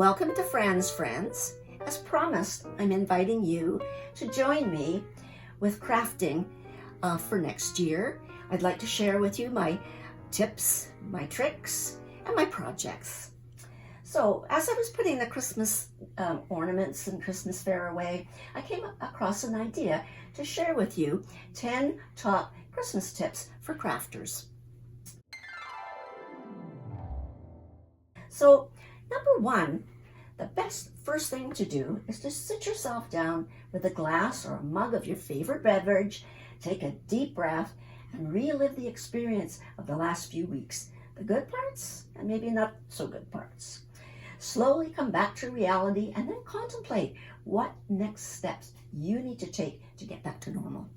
Welcome to Fran's Friends. As promised, I'm inviting you to join me with crafting for next year. I'd like to share with you my tips, my tricks, and my projects. So as I was putting the Christmas ornaments and Christmas fare away, I came across an idea to share with you 10 top Christmas tips for crafters. So number one, the first thing to do is to sit yourself down with a glass or a mug of your favorite beverage, take a deep breath, and relive the experience of the last few weeks. The good parts and maybe not so good parts. Slowly come back to reality and then contemplate what next steps you need to take to get back to normal.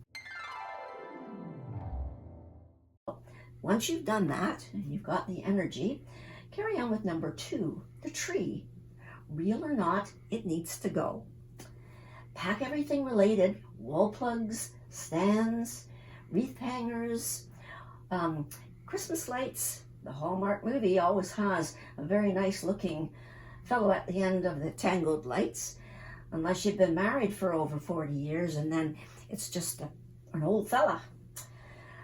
Once you've done that and you've got the energy, carry on with number two, the tree. Real or not, it needs to go. Pack everything related, wall plugs, stands, wreath hangers, Christmas lights. The Hallmark movie always has a very nice looking fellow at the end of the tangled lights, unless you've been married for over 40 years and then it's just an old fella.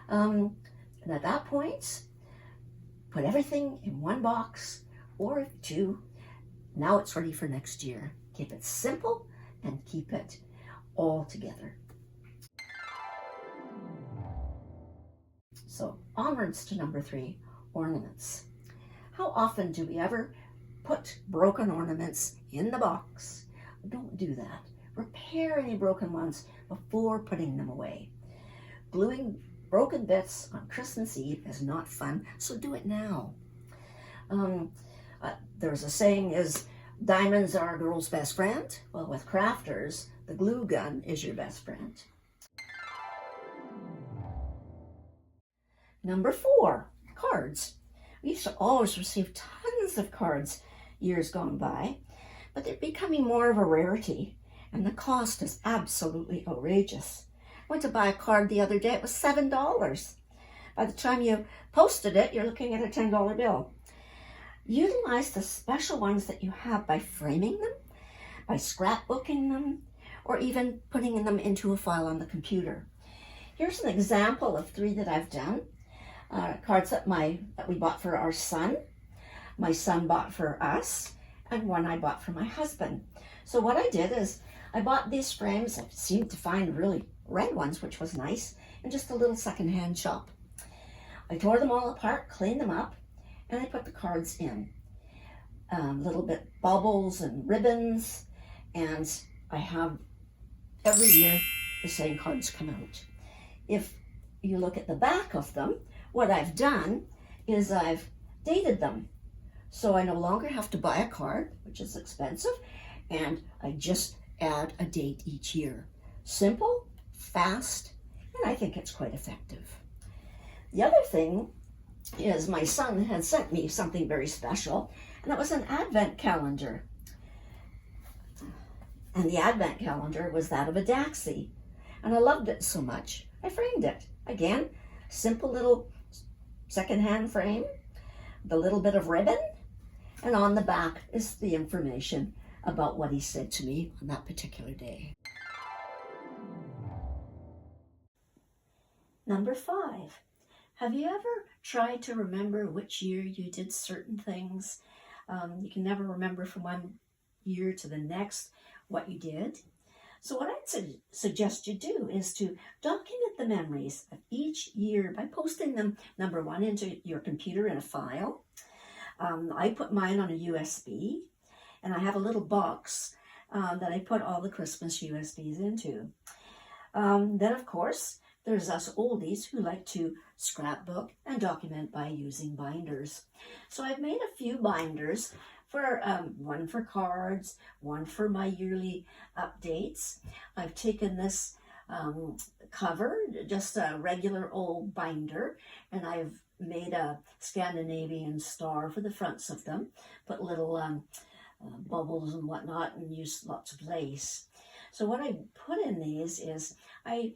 And at that point, put everything in one box or two. Now it's ready for next year. Keep it simple and keep it all together. So onwards to number three, ornaments. How often do we ever put broken ornaments in the box? Don't do that. Repair any broken ones before putting them away. Gluing broken bits on Christmas Eve is not fun, so do it now. There's a saying is, diamonds are a girl's best friend. Well, with crafters, the glue gun is your best friend. Number four, cards. We used to always receive tons of cards years gone by, but they're becoming more of a rarity, and the cost is absolutely outrageous. I went to buy a card the other day, it was $7. By the time you posted it, you're looking at a $10 bill. Utilize the special ones that you have by framing them, by scrapbooking them, or even putting them into a file on the computer. Here's an example of three that I've done. Cards that we bought for our son, my son bought for us, and one I bought for my husband. So what I did is I bought these frames. I seemed to find really red ones, which was nice, in just a little secondhand shop. I tore them all apart, cleaned them up, and I put the cards in. Little bit bubbles and ribbons, and I have every year the same cards come out. If you look at the back of them, what I've done is I've dated them. So I no longer have to buy a card, which is expensive, and I just add a date each year. Simple, fast, and I think it's quite effective. The other thing is my son had sent me something very special, and it was an advent calendar. And the advent calendar was that of a Daxi, and I loved it so much, I framed it. Again, simple little secondhand frame, the little bit of ribbon, and on the back is the information about what he said to me on that particular day. Number five, have you ever tried to remember which year you did certain things? You can never remember from one year to the next what you did. So what I'd suggest you do is to document the memories of each year by posting them, number one, into your computer in a file. I put mine on a USB, and I have a little box that I put all the Christmas USBs into. Then, of course, there's us oldies who like to scrapbook and document by using binders. So I've made a few binders, for one for cards, one for my yearly updates. I've taken this cover, just a regular old binder, and I've made a Scandinavian star for the fronts of them, put little bubbles and whatnot, and used lots of lace. So what I put in these is I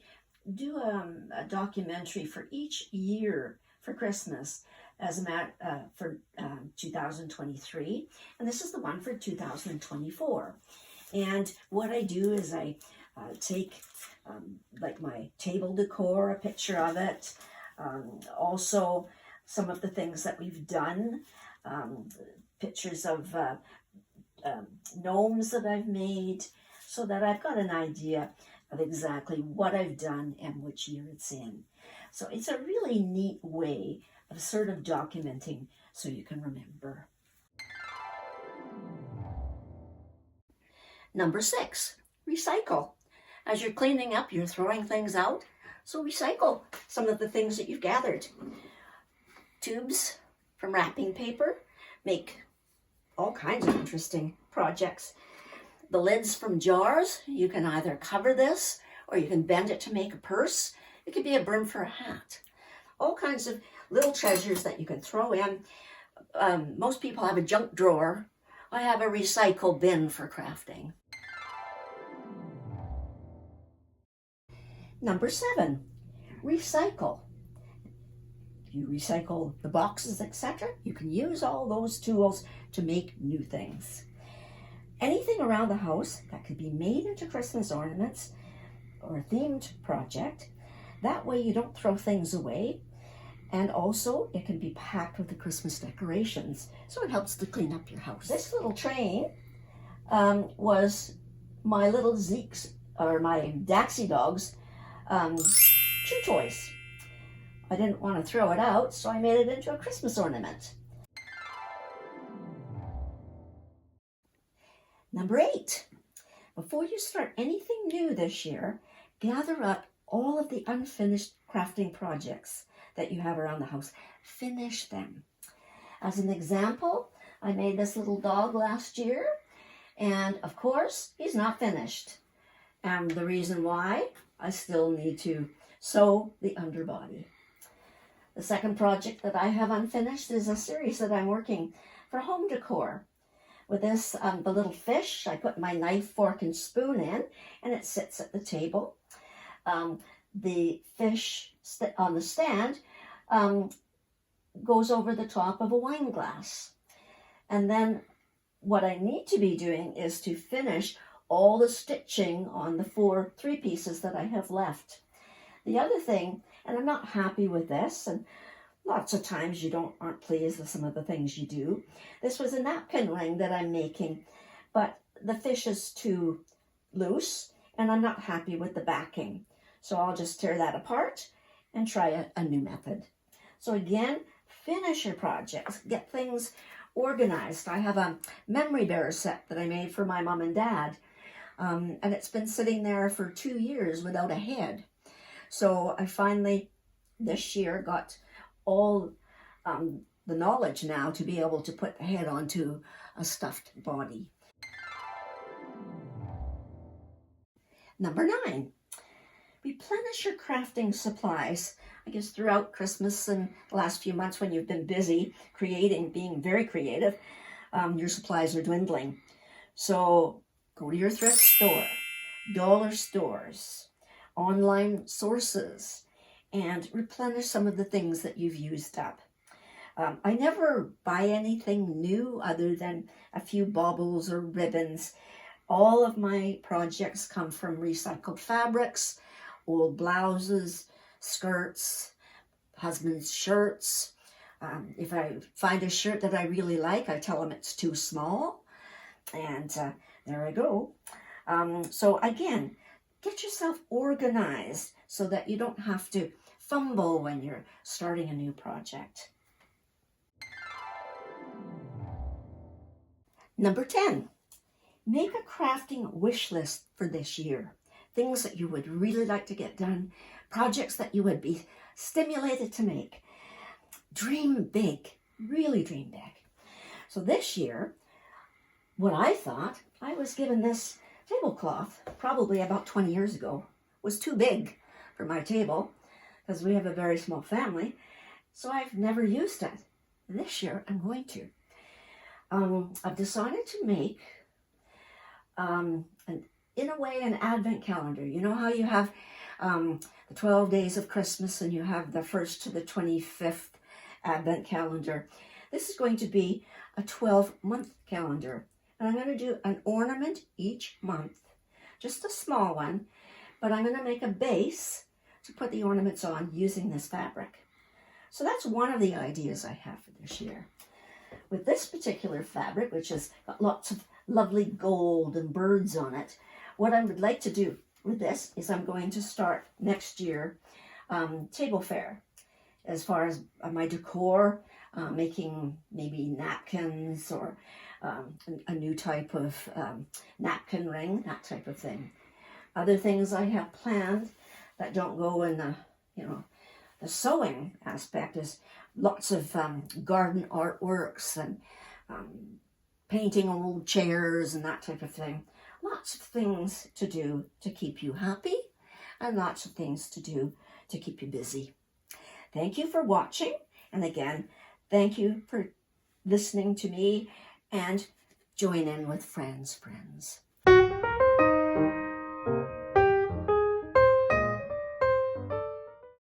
do a documentary for each year for Christmas as a for 2023, and this is the one for 2024. And what I do is I take like my table decor, a picture of it, also some of the things that we've done, pictures of gnomes that I've made, so that I've got an idea of exactly what I've done and which year it's in. So it's a really neat way of sort of documenting so you can remember. Number 6, recycle. As you're cleaning up, you're throwing things out, so recycle some of the things that you've gathered. Tubes from wrapping paper make all kinds of interesting projects. The lids from jars, you can either cover this or you can bend it to make a purse. It could be a brim for a hat. All kinds of little treasures that you can throw in. Most people have a junk drawer. I have a recycle bin for crafting. Number 7, recycle. You recycle the boxes, etc. You can use all those tools to make new things. Anything around the house that could be made into Christmas ornaments or a themed project. That way you don't throw things away. And also it can be packed with the Christmas decorations. So it helps to clean up your house. This little train was my little Zeke's, or my Daxi dog's chew toys. I didn't want to throw it out, so I made it into a Christmas ornament. Number 8, before you start anything new this year, gather up all of the unfinished crafting projects that you have around the house. Finish them. As an example, I made this little dog last year, and of course, he's not finished. And the reason why, I still need to sew the underbody. The second project that I have unfinished is a series that I'm working for home decor. With this, the little fish, I put my knife, fork, and spoon in, and it sits at the table. The fish on the stand goes over the top of a wine glass. And then what I need to be doing is to finish all the stitching on the 3 pieces that I have left. The other thing, and I'm not happy with this, and lots of times you aren't pleased with some of the things you do. This was a napkin ring that I'm making, but the fish is too loose, and I'm not happy with the backing. So I'll just tear that apart and try a new method. So again, finish your projects, get things organized. I have a memory bearer set that I made for my mom and dad, and it's been sitting there for 2 years without a head. So I finally, this year, got all the knowledge now to be able to put the head onto a stuffed body. Number 9, replenish your crafting supplies. I guess throughout Christmas and the last few months when you've been busy creating, being very creative, your supplies are dwindling. So go to your thrift store, dollar stores, online sources, and replenish some of the things that you've used up. I never buy anything new other than a few baubles or ribbons. All of my projects come from recycled fabrics, old blouses, skirts, husband's shirts. If I find a shirt that I really like, I tell him it's too small, and there I go. So again, get yourself organized so that you don't have to fumble when you're starting a new project. Number 10, make a crafting wish list for this year. Things that you would really like to get done, projects that you would be stimulated to make. Dream big, really dream big. So this year, what I thought, I was given this tablecloth probably about 20 years ago, was too big for my table because we have a very small family, so I've never used it. This year I'm going to. I've decided to make, in a way, an advent calendar. You know how you have the 12 days of Christmas and you have the 1st to the 25th Advent calendar. This is going to be a 12-month calendar. And I'm going to do an ornament each month, just a small one, but I'm going to make a base to put the ornaments on using this fabric. So that's one of the ideas I have for this year. With this particular fabric, which has got lots of lovely gold and birds on it, what I would like to do with this is I'm going to start next year table fare as far as my decor, making maybe napkins or a new type of napkin ring, that type of thing. Other things I have planned that don't go in the, the sewing aspect is lots of garden artworks and painting old chairs and that type of thing. Lots of things to do to keep you happy and lots of things to do to keep you busy. Thank you for watching. And again, thank you for listening to me and join in with Fran's friends.